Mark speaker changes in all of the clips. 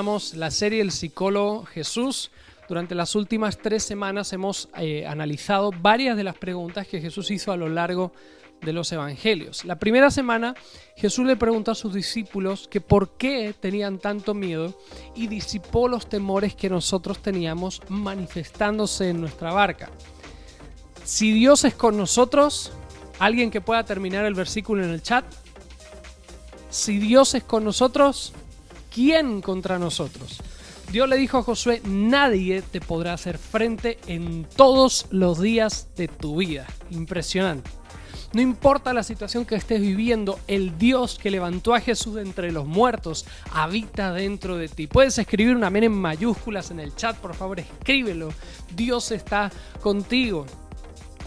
Speaker 1: terminamos la serie El psicólogo Jesús. Durante las últimas 3 semanas hemos analizado varias de las preguntas que Jesús hizo a lo largo de los evangelios. La primera semana Jesús le preguntó a sus discípulos que por qué tenían tanto miedo y disipó los temores que nosotros teníamos manifestándose en nuestra barca. Si Dios es con nosotros, alguien que pueda terminar el versículo en el chat. Si Dios es con nosotros, ¿quién contra nosotros? Dios le dijo a Josué, nadie te podrá hacer frente en todos los días de tu vida. Impresionante. No importa la situación que estés viviendo, el Dios que levantó a Jesús de entre los muertos habita dentro de ti. Puedes escribir un amén en mayúsculas en el chat, por favor, escríbelo. Dios está contigo.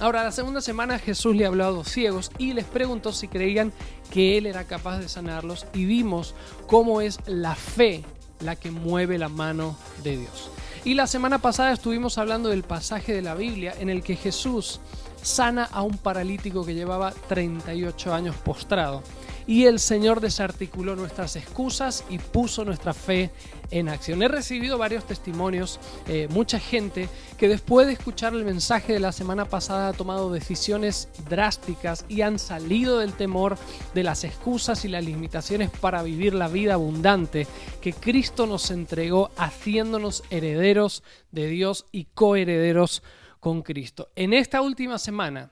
Speaker 1: Ahora, la segunda semana Jesús le habló a 2 ciegos y les preguntó si creían que Él era capaz de sanarlos y vimos cómo es la fe la que mueve la mano de Dios. Y la semana pasada estuvimos hablando del pasaje de la Biblia en el que Jesús sana a un paralítico que llevaba 38 años postrado. Y el Señor desarticuló nuestras excusas y puso nuestra fe en acción. He recibido varios testimonios, mucha gente que después de escuchar el mensaje de la semana pasada ha tomado decisiones drásticas y han salido del temor de las excusas y las limitaciones para vivir la vida abundante que Cristo nos entregó, haciéndonos herederos de Dios y coherederos con Cristo. En esta última semana,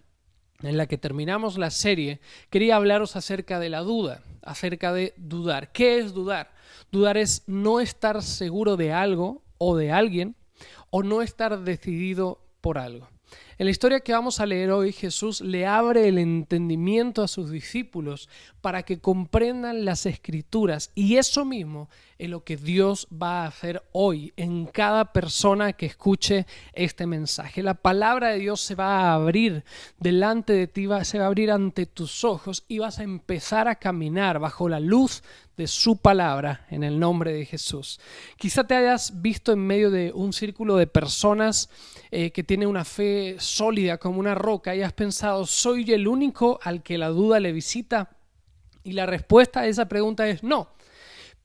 Speaker 1: en la que terminamos la serie, quería hablaros acerca de la duda, acerca de dudar. ¿Qué es dudar? Dudar es no estar seguro de algo o de alguien o no estar decidido por algo. En la historia que vamos a leer hoy, Jesús le abre el entendimiento a sus discípulos para que comprendan las Escrituras y eso mismo es lo que Dios va a hacer hoy en cada persona que escuche este mensaje. La palabra de Dios se va a abrir delante de ti, se va a abrir ante tus ojos y vas a empezar a caminar bajo la luz de su palabra en el nombre de Jesús. Quizá te hayas visto en medio de un círculo de personas que tienen una fe sólida como una roca y has pensado, ¿soy el único al que la duda le visita? Y la respuesta a esa pregunta es no.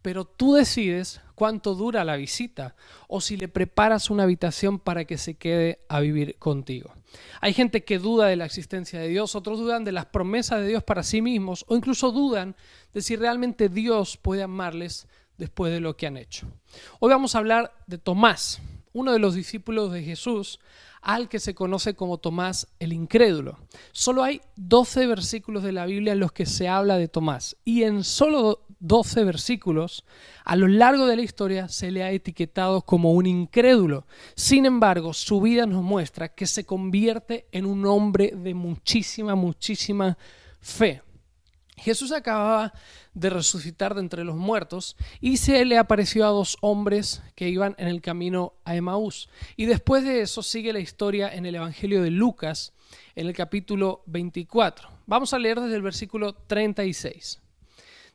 Speaker 1: Pero tú decides cuánto dura la visita o si le preparas una habitación para que se quede a vivir contigo. Hay gente que duda de la existencia de Dios, otros dudan de las promesas de Dios para sí mismos o incluso dudan de si realmente Dios puede amarles después de lo que han hecho. Hoy vamos a hablar de Tomás, uno de los discípulos de Jesús, al que se conoce como Tomás el incrédulo. Solo hay 12 versículos de la Biblia en los que se habla de Tomás y en solo 12 versículos, a lo largo de la historia se le ha etiquetado como un incrédulo. Sin embargo, su vida nos muestra que se convierte en un hombre de muchísima fe. Jesús acababa de resucitar de entre los muertos y se le apareció a 2 hombres que iban en el camino a Emaús. Y después de eso sigue la historia en el Evangelio de Lucas, en el capítulo 24. Vamos a leer desde el versículo 36.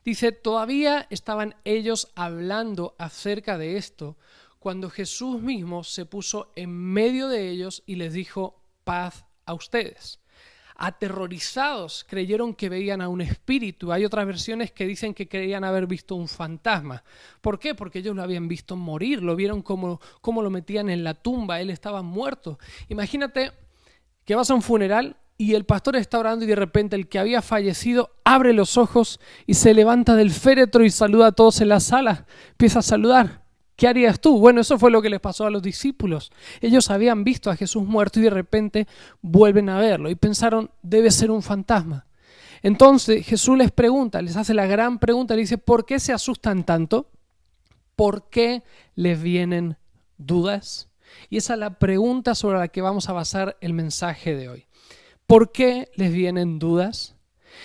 Speaker 1: Dice, todavía estaban ellos hablando acerca de esto cuando Jesús mismo se puso en medio de ellos y les dijo, paz a ustedes. Aterrorizados, creyeron que veían a un espíritu. Hay otras versiones que dicen que creían haber visto un fantasma. ¿Por qué? Porque ellos lo habían visto morir, lo vieron cómo lo metían en la tumba, él estaba muerto. Imagínate que vas a un funeral y el pastor está orando y de repente el que había fallecido abre los ojos y se levanta del féretro y saluda a todos en la sala. Empieza a saludar. ¿Qué harías tú? Bueno, eso fue lo que les pasó a los discípulos. Ellos habían visto a Jesús muerto y de repente vuelven a verlo y pensaron, debe ser un fantasma. Entonces Jesús les pregunta, les hace la gran pregunta, le dice, ¿por qué se asustan tanto? ¿Por qué les vienen dudas? Y esa es la pregunta sobre la que vamos a basar el mensaje de hoy. ¿Por qué les vienen dudas?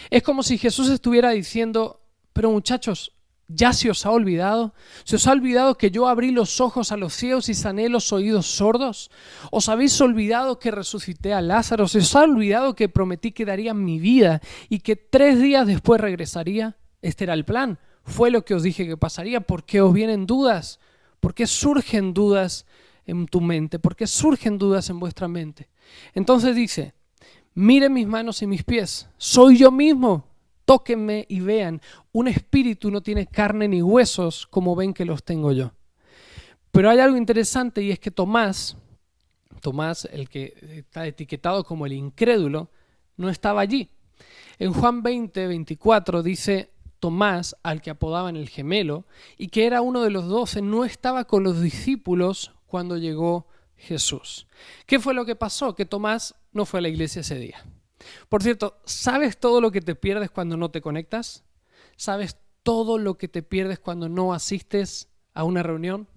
Speaker 1: Es como si Jesús estuviera diciendo, pero muchachos, ¿ya se os ha olvidado? ¿Se os ha olvidado que yo abrí los ojos a los ciegos y sané los oídos sordos? ¿Os habéis olvidado que resucité a Lázaro? ¿Se os ha olvidado que prometí que daría mi vida y que 3 días después regresaría? Este era el plan. Fue lo que os dije que pasaría. ¿Por qué os vienen dudas? ¿Por qué surgen dudas en tu mente? ¿Por qué surgen dudas en vuestra mente? Entonces dice, miren mis manos y mis pies. Soy yo mismo. Tóquenme y vean, un espíritu no tiene carne ni huesos como ven que los tengo yo. Pero hay algo interesante y es que Tomás, el que está etiquetado como el incrédulo, no estaba allí. En Juan 20:24 dice: Tomás, al que apodaban el gemelo, y que era uno de los 12, no estaba con los discípulos cuando llegó Jesús. ¿Qué fue lo que pasó? Que Tomás no fue a la iglesia ese día. Por cierto, ¿sabes todo lo que te pierdes cuando no te conectas? ¿Sabes todo lo que te pierdes cuando no asistes a una reunión?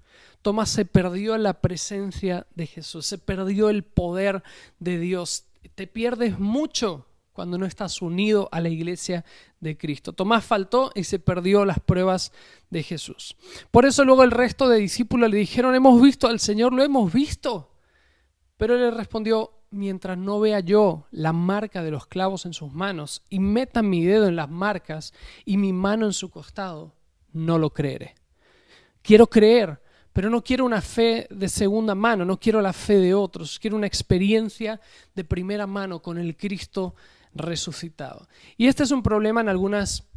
Speaker 1: Tomás se perdió la presencia de Jesús, se perdió el poder de Dios. Te pierdes mucho cuando no estás unido a la iglesia de Cristo. Tomás faltó y se perdió las pruebas de Jesús. Por eso luego el resto de discípulos le dijeron: hemos visto al Señor, lo hemos visto. Pero él le respondió: mientras no vea yo la marca de los clavos en sus manos y meta mi dedo en las marcas y mi mano en su costado, no lo creeré. Quiero creer, pero no quiero una fe de segunda mano, no quiero la fe de otros, quiero una experiencia de primera mano con el Cristo resucitado. Y este es un problema en algunas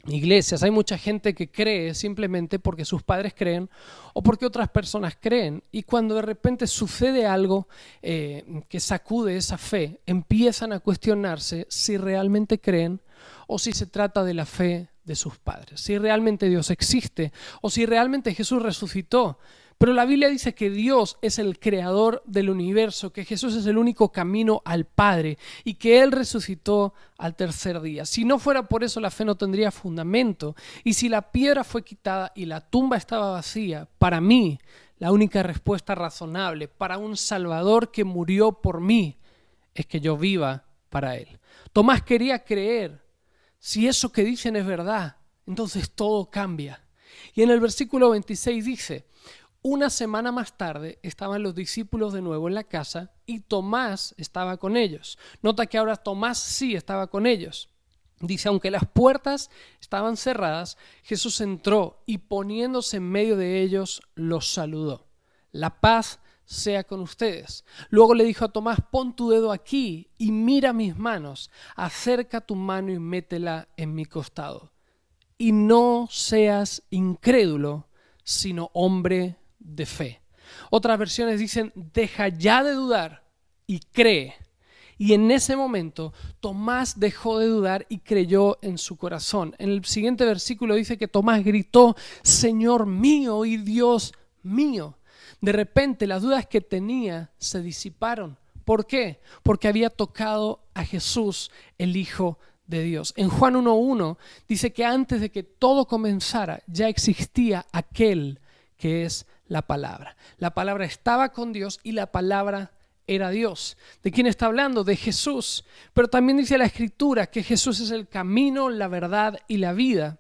Speaker 1: iglesias. Hay mucha gente que cree simplemente porque sus padres creen o porque otras personas creen, y cuando de repente sucede algo que sacude esa fe, empiezan a cuestionarse si realmente creen o si se trata de la fe de sus padres, si realmente Dios existe o si realmente Jesús resucitó. Pero la Biblia dice que Dios es el creador del universo, que Jesús es el único camino al Padre y que Él resucitó al tercer día. Si no fuera por eso, la fe no tendría fundamento. Y si la piedra fue quitada y la tumba estaba vacía, para mí, la única respuesta razonable para un Salvador que murió por mí es que yo viva para Él. Tomás quería creer. Si eso que dicen es verdad, entonces todo cambia. Y en el versículo 26 dice: una semana más tarde estaban los discípulos de nuevo en la casa y Tomás estaba con ellos. Nota que ahora Tomás sí estaba con ellos. Dice: aunque las puertas estaban cerradas, Jesús entró y poniéndose en medio de ellos, los saludó. La paz sea con ustedes. Luego le dijo a Tomás: pon tu dedo aquí y mira mis manos. Acerca tu mano y métela en mi costado. Y no seas incrédulo, sino hombre de fe. Otras versiones dicen: deja ya de dudar y cree. Y en ese momento Tomás dejó de dudar y creyó en su corazón. En el siguiente versículo dice que Tomás gritó: Señor mío y Dios mío. De repente las dudas que tenía se disiparon. ¿Por qué? Porque había tocado a Jesús, el Hijo de Dios. En Juan 1:1 dice que antes de que todo comenzara ya existía aquel que es la palabra. La palabra estaba con Dios y la palabra era Dios. ¿De quién está hablando? De Jesús. Pero también dice la Escritura que Jesús es el camino, la verdad y la vida,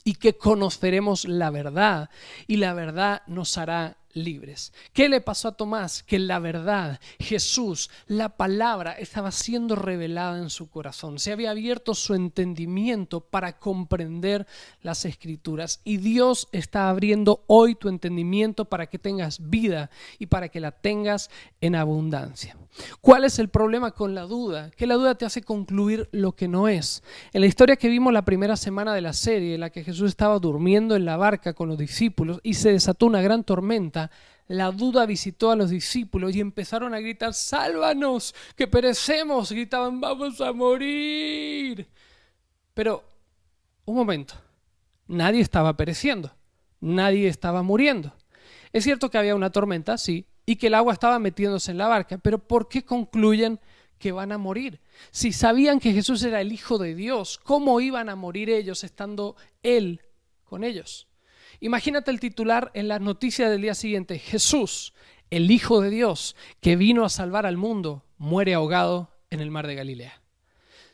Speaker 1: y que conoceremos la verdad y la verdad nos hará libres. ¿Qué le pasó a Tomás? Que la verdad, Jesús, la palabra estaba siendo revelada en su corazón. Se había abierto su entendimiento para comprender las Escrituras. Y Dios está abriendo hoy tu entendimiento para que tengas vida y para que la tengas en abundancia. ¿Cuál es el problema con la duda? Que la duda te hace concluir lo que no es. En la historia que vimos la primera semana de la serie, en la que Jesús estaba durmiendo en la barca con los discípulos y se desató una gran tormenta, la duda visitó a los discípulos y empezaron a gritar: ¡sálvanos, que perecemos! Gritaban: ¡vamos a morir! Pero, un momento, nadie estaba pereciendo, nadie estaba muriendo. Es cierto que había una tormenta, sí, y que el agua estaba metiéndose en la barca, pero ¿por qué concluyen que van a morir? Si sabían que Jesús era el Hijo de Dios, ¿cómo iban a morir ellos estando Él con ellos? Imagínate el titular en las noticias del día siguiente: Jesús, el Hijo de Dios, que vino a salvar al mundo, muere ahogado en el mar de Galilea.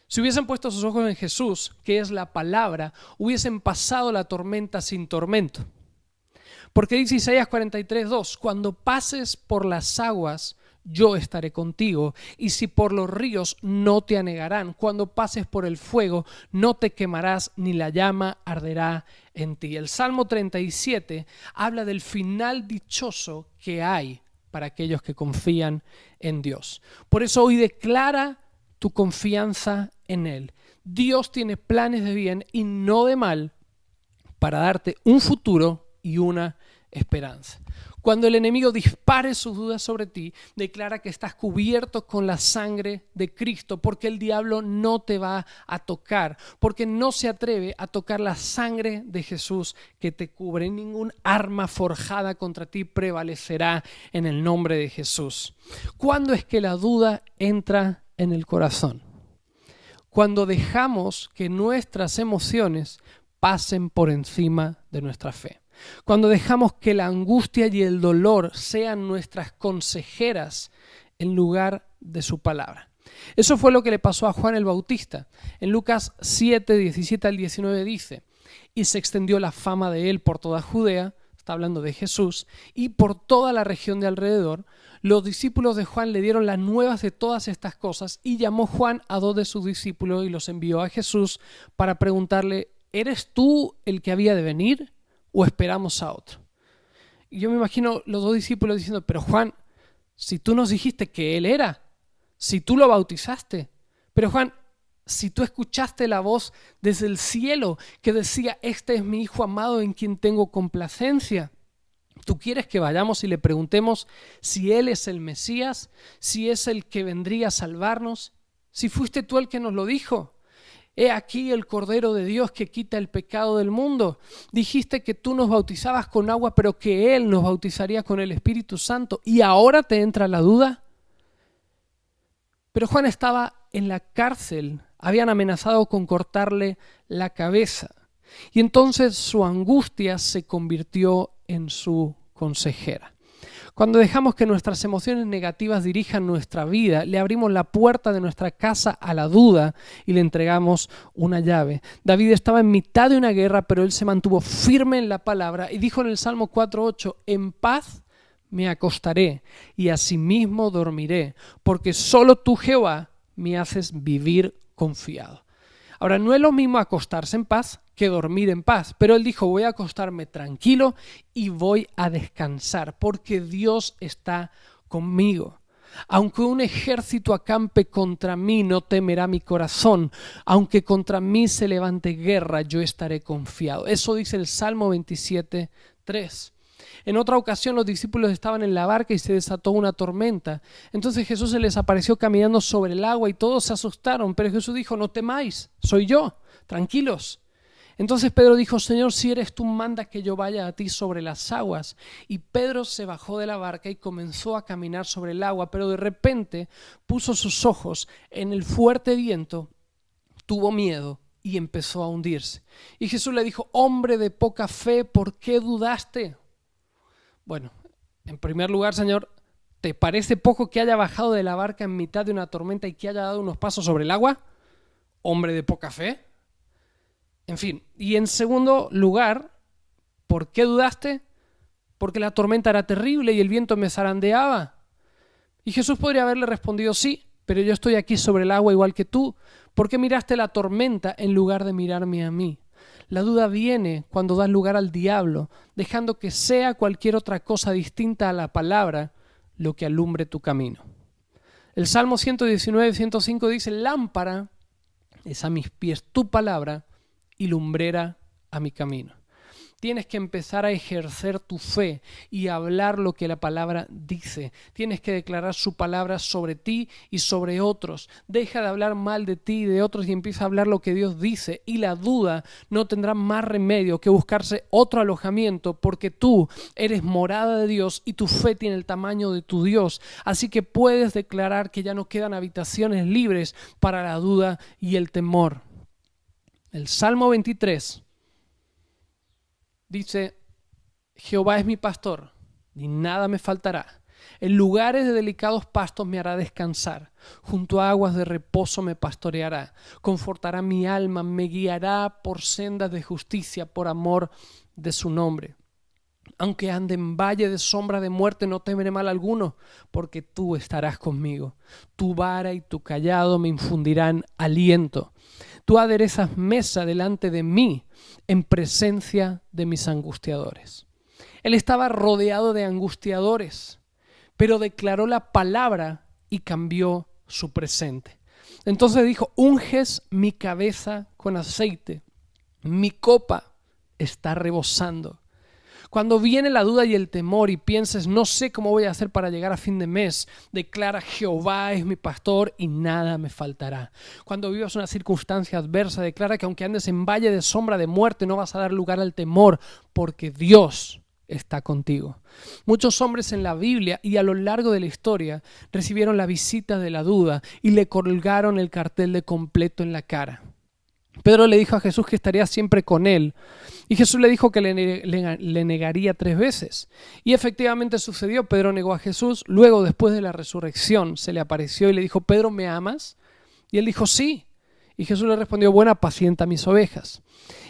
Speaker 1: Si hubiesen puesto sus ojos en Jesús, que es la palabra, hubiesen pasado la tormenta sin tormento. Porque dice Isaías 43:2: cuando pases por las aguas, yo estaré contigo, y si por los ríos, no te anegarán. Cuando pases por el fuego, no te quemarás, ni la llama arderá en ti. El Salmo 37 habla del final dichoso que hay para aquellos que confían en Dios. Por eso hoy declara tu confianza en Él. Dios tiene planes de bien y no de mal para darte un futuro y una esperanza. Cuando el enemigo dispare sus dudas sobre ti, declara que estás cubierto con la sangre de Cristo, porque el diablo no te va a tocar, porque no se atreve a tocar la sangre de Jesús que te cubre. Ningún arma forjada contra ti prevalecerá en el nombre de Jesús. ¿Cuándo es que la duda entra en el corazón? Cuando dejamos que nuestras emociones pasen por encima de nuestra fe. Cuando dejamos que la angustia y el dolor sean nuestras consejeras en lugar de su palabra. Eso fue lo que le pasó a Juan el Bautista. En Lucas 7, 17 al 19 dice: y se extendió la fama de él por toda Judea, está hablando de Jesús, y por toda la región de alrededor. Los discípulos de Juan le dieron las nuevas de todas estas cosas, y llamó Juan a 2 de sus discípulos y los envió a Jesús para preguntarle: ¿eres tú el que había de venir o esperamos a otro? Y yo me imagino los 2 discípulos diciendo: pero Juan, si tú nos dijiste que él era, si tú lo bautizaste, pero Juan, si tú escuchaste la voz desde el cielo que decía: este es mi hijo amado en quien tengo complacencia, ¿tú quieres que vayamos y le preguntemos si él es el Mesías, si es el que vendría a salvarnos? Si fuiste tú el que nos lo dijo. He aquí el Cordero de Dios que quita el pecado del mundo. Dijiste que tú nos bautizabas con agua, pero que Él nos bautizaría con el Espíritu Santo. ¿Y ahora te entra la duda? Pero Juan estaba en la cárcel. Habían amenazado con cortarle la cabeza. Y entonces su angustia se convirtió en su consejera. Cuando dejamos que nuestras emociones negativas dirijan nuestra vida, le abrimos la puerta de nuestra casa a la duda y le entregamos una llave. David estaba en mitad de una guerra, pero él se mantuvo firme en la palabra y dijo en el Salmo 4:8: en paz me acostaré y asimismo dormiré, porque solo tú, Jehová, me haces vivir confiado. Ahora, no es lo mismo acostarse en paz que dormir en paz, pero él dijo: voy a acostarme tranquilo y voy a descansar, porque Dios está conmigo. Aunque un ejército acampe contra mí, no temerá mi corazón. Aunque contra mí se levante guerra, yo estaré confiado. Eso dice el Salmo 27:3. En otra ocasión los discípulos estaban en la barca y se desató una tormenta. Entonces Jesús se les apareció caminando sobre el agua y todos se asustaron. Pero Jesús dijo: no temáis, soy yo, tranquilos. Entonces Pedro dijo: Señor, si eres tú, manda que yo vaya a ti sobre las aguas. Y Pedro se bajó de la barca y comenzó a caminar sobre el agua, pero de repente puso sus ojos en el fuerte viento, tuvo miedo y empezó a hundirse. Y Jesús le dijo: hombre de poca fe, ¿por qué dudaste? Bueno, en primer lugar, Señor, ¿te parece poco que haya bajado de la barca en mitad de una tormenta y que haya dado unos pasos sobre el agua? ¿Hombre de poca fe? En fin, y en segundo lugar, ¿por qué dudaste? Porque la tormenta era terrible y el viento me zarandeaba. Y Jesús podría haberle respondido: sí, pero yo estoy aquí sobre el agua igual que tú. ¿Por qué miraste la tormenta en lugar de mirarme a mí? La duda viene cuando das lugar al diablo, dejando que sea cualquier otra cosa distinta a la palabra lo que alumbre tu camino. El Salmo 119, 105 dice: lámpara es a mis pies tu palabra y lumbrera a mi camino. Tienes que empezar a ejercer tu fe y hablar lo que la palabra dice. Tienes que declarar su palabra sobre ti y sobre otros. Deja de hablar mal de ti y de otros y empieza a hablar lo que Dios dice. Y la duda no tendrá más remedio que buscarse otro alojamiento, porque tú eres morada de Dios y tu fe tiene el tamaño de tu Dios. Así que puedes declarar que ya no quedan habitaciones libres para la duda y el temor. El Salmo 23 dice: Jehová es mi pastor, y nada me faltará. En lugares de delicados pastos me hará descansar. Junto a aguas de reposo me pastoreará. Confortará mi alma, me guiará por sendas de justicia, por amor de su nombre. Aunque ande en valle de sombra de muerte, no temeré mal alguno, porque tú estarás conmigo. Tu vara y tu cayado me infundirán aliento. Tú aderezas mesa delante de mí en presencia de mis angustiadores. Él estaba rodeado de angustiadores, pero declaró la palabra y cambió su presente. Entonces dijo: unges mi cabeza con aceite, mi copa está rebosando. Cuando viene la duda y el temor y pienses, no sé cómo voy a hacer para llegar a fin de mes, declara: Jehová es mi pastor y nada me faltará. Cuando vivas una circunstancia adversa, declara que aunque andes en valle de sombra de muerte, no vas a dar lugar al temor, porque Dios está contigo. Muchos hombres en la Biblia y a lo largo de la historia recibieron la visita de la duda y le colgaron el cartel de completo en la cara. Pedro le dijo a Jesús que estaría siempre con él, y Jesús le dijo que le negaría 3 veces. Y efectivamente sucedió. Pedro negó a Jesús. Luego, después de la resurrección, se le apareció y le dijo: Pedro, ¿me amas? Y él dijo: sí. Y Jesús le respondió: bueno, apacienta mis ovejas.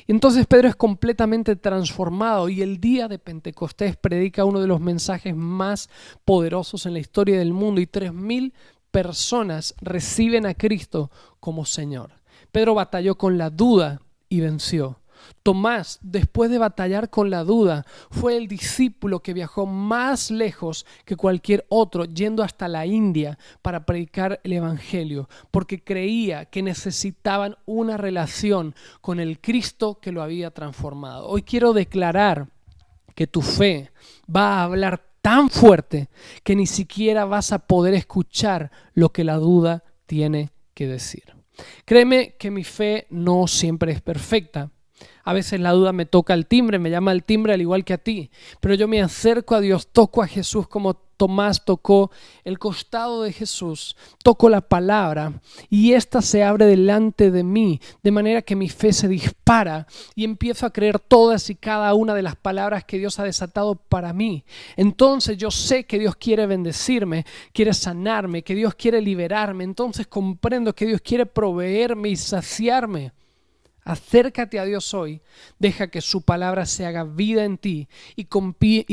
Speaker 1: Y entonces Pedro es completamente transformado, y el día de Pentecostés predica uno de los mensajes más poderosos en la historia del mundo, y 3,000 personas reciben a Cristo como Señor. Pedro batalló con la duda y venció. Tomás, después de batallar con la duda, fue el discípulo que viajó más lejos que cualquier otro, yendo hasta la India para predicar el Evangelio, porque creía que necesitaban una relación con el Cristo que lo había transformado. Hoy quiero declarar que tu fe va a hablar tan fuerte que ni siquiera vas a poder escuchar lo que la duda tiene que decir. Créeme que mi fe no siempre es perfecta. A veces la duda me toca el timbre, me llama el timbre al igual que a ti. Pero yo me acerco a Dios, toco a Jesús como Tomás tocó el costado de Jesús, toco la palabra y ésta se abre delante de mí, de manera que mi fe se dispara y empiezo a creer todas y cada una de las palabras que Dios ha desatado para mí. Entonces yo sé que Dios quiere bendecirme, quiere sanarme, que Dios quiere liberarme. Entonces comprendo que Dios quiere proveerme y saciarme. Acércate a Dios hoy, deja que su palabra se haga vida en ti y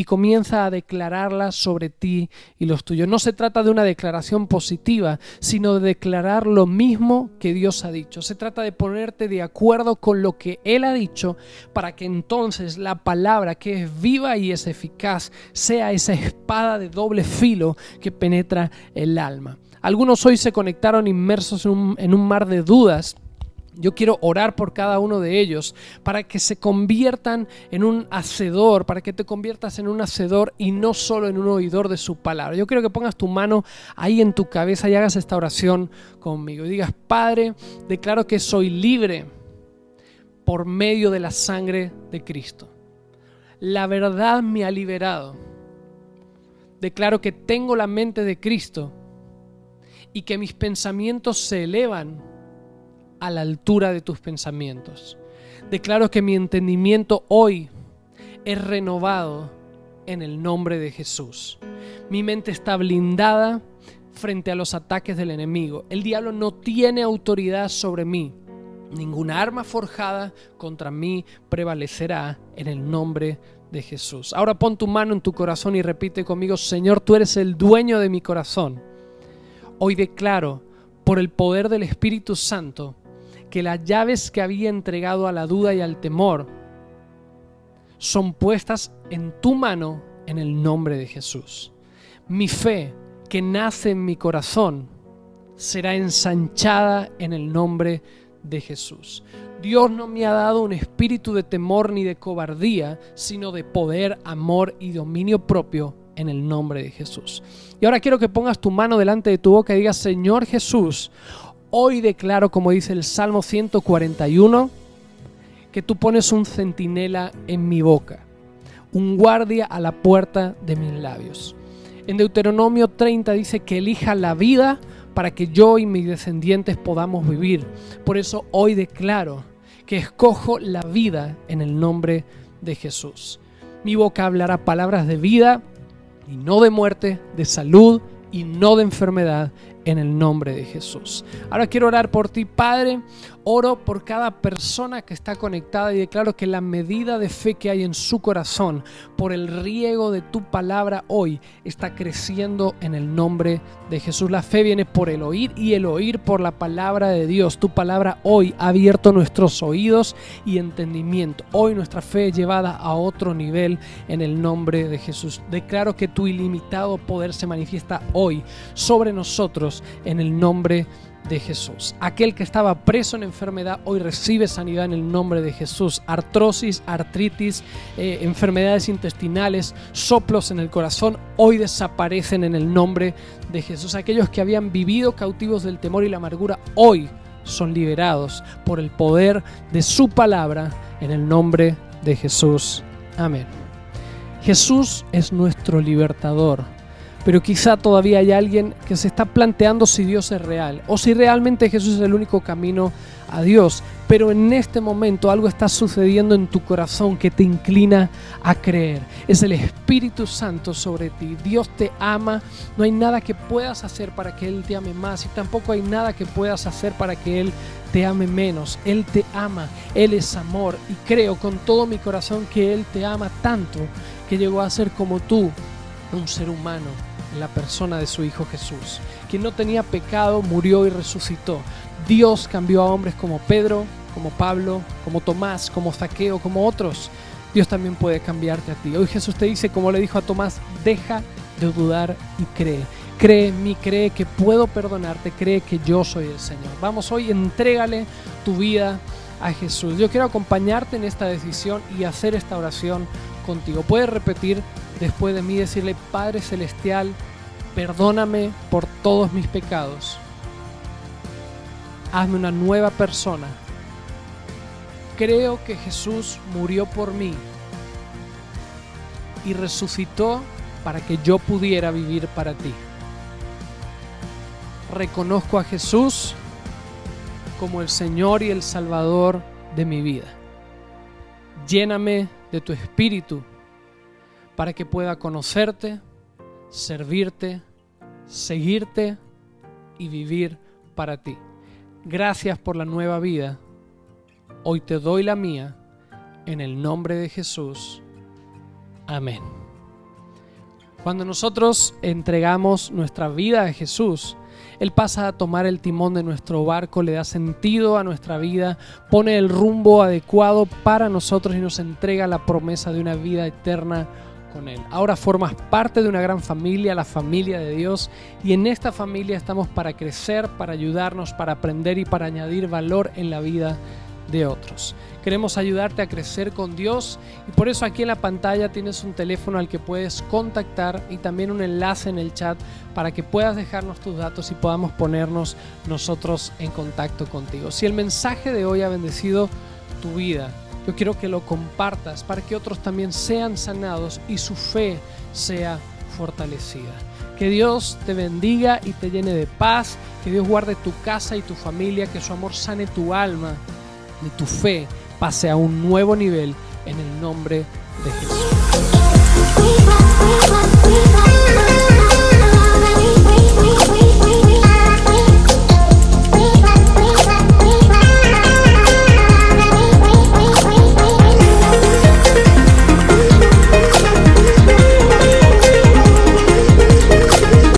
Speaker 1: comienza a declararla sobre ti y los tuyos. No se trata de una declaración positiva, sino de declarar lo mismo que Dios ha dicho. Se trata de ponerte de acuerdo con lo que Él ha dicho para que entonces la palabra, que es viva y es eficaz, sea esa espada de doble filo que penetra el alma. Algunos hoy se conectaron inmersos en un mar de dudas. Yo quiero orar por cada uno de ellos para que se conviertan en un hacedor, para que te conviertas en un hacedor y no solo en un oidor de su palabra. Yo quiero que pongas tu mano ahí en tu cabeza y hagas esta oración conmigo. Y digas: Padre, declaro que soy libre por medio de la sangre de Cristo. La verdad me ha liberado. Declaro que tengo la mente de Cristo y que mis pensamientos se elevan a la altura de tus pensamientos. Declaro que mi entendimiento hoy es renovado en el nombre de Jesús. Mi mente está blindada frente a los ataques del enemigo. El diablo no tiene autoridad sobre mí. Ninguna arma forjada contra mí prevalecerá en el nombre de Jesús. Ahora pon tu mano en tu corazón y repite conmigo: Señor, tú eres el dueño de mi corazón. Hoy declaro, por el poder del Espíritu Santo, que las llaves que había entregado a la duda y al temor son puestas en tu mano en el nombre de Jesús. Mi fe, que nace en mi corazón, será ensanchada en el nombre de Jesús. Dios no me ha dado un espíritu de temor ni de cobardía, sino de poder, amor y dominio propio en el nombre de Jesús. Y ahora quiero que pongas tu mano delante de tu boca y digas: Señor Jesús, hoy declaro, como dice el Salmo 141, que tú pones un centinela en mi boca, un guardia a la puerta de mis labios. En Deuteronomio 30 dice que elija la vida para que yo y mis descendientes podamos vivir. Por eso hoy declaro que escojo la vida en el nombre de Jesús. Mi boca hablará palabras de vida y no de muerte, de salud y no de enfermedad, en el nombre de Jesús. Ahora quiero orar por ti, Padre. Oro por cada persona que está conectada y declaro que la medida de fe que hay en su corazón por el riego de tu palabra hoy está creciendo en el nombre de Jesús. La fe viene por el oír y el oír por la palabra de Dios. Tu palabra hoy ha abierto nuestros oídos y entendimiento. Hoy nuestra fe es llevada a otro nivel en el nombre de Jesús. Declaro que tu ilimitado poder se manifiesta hoy sobre nosotros liberados en el nombre de Jesús. Aquel que estaba preso en enfermedad hoy recibe sanidad en el nombre de Jesús. Artrosis, artritis, enfermedades intestinales, soplos en el corazón hoy desaparecen en el nombre de Jesús. Aquellos que habían vivido cautivos del temor y la amargura hoy son liberados por el poder de su palabra en el nombre de Jesús. Amén. Jesús es nuestro libertador. Pero quizá todavía hay alguien que se está planteando si Dios es real o si realmente Jesús es el único camino a Dios. Pero en este momento algo está sucediendo en tu corazón que te inclina a creer. Es el Espíritu Santo sobre ti. Dios te ama. No hay nada que puedas hacer para que Él te ame más y tampoco hay nada que puedas hacer para que Él te ame menos. Él te ama. Él es amor y creo con todo mi corazón que Él te ama tanto que llegó a ser como tú, un ser humano, en la persona de su Hijo Jesús, quien no tenía pecado, murió y resucitó. Dios cambió a hombres como Pedro, como Pablo, como Tomás, como Zaqueo, como otros. Dios también puede cambiarte a ti. Hoy Jesús te dice, como le dijo a Tomás, deja de dudar y cree. Cree en mí, cree que puedo perdonarte, cree que yo soy el Señor. Vamos hoy, entrégale tu vida a Jesús. Yo quiero acompañarte en esta decisión y hacer esta oración contigo. Puedes repetir después de mí, decirle: Padre Celestial, perdóname por todos mis pecados. Hazme una nueva persona. Creo que Jesús murió por mí y resucitó para que yo pudiera vivir para ti. Reconozco a Jesús como el Señor y el Salvador de mi vida. Lléname de tu Espíritu para que pueda conocerte, servirte, seguirte y vivir para ti. Gracias por la nueva vida. Hoy te doy la mía en el nombre de Jesús. Amén. Cuando nosotros entregamos nuestra vida a Jesús, Él pasa a tomar el timón de nuestro barco, le da sentido a nuestra vida, pone el rumbo adecuado para nosotros y nos entrega la promesa de una vida eterna con Él. Ahora formas parte de una gran familia, la familia de Dios, y en esta familia estamos para crecer, para ayudarnos, para aprender y para añadir valor en la vida de otros. Queremos ayudarte a crecer con Dios y por eso aquí en la pantalla tienes un teléfono al que puedes contactar y también un enlace en el chat para que puedas dejarnos tus datos y podamos ponernos nosotros en contacto contigo. Si el mensaje de hoy ha bendecido tu vida, yo quiero que lo compartas para que otros también sean sanados y su fe sea fortalecida. Que Dios te bendiga y te llene de paz, que Dios guarde tu casa y tu familia, que su amor sane tu alma y tu fe pase a un nuevo nivel en el nombre de Jesús.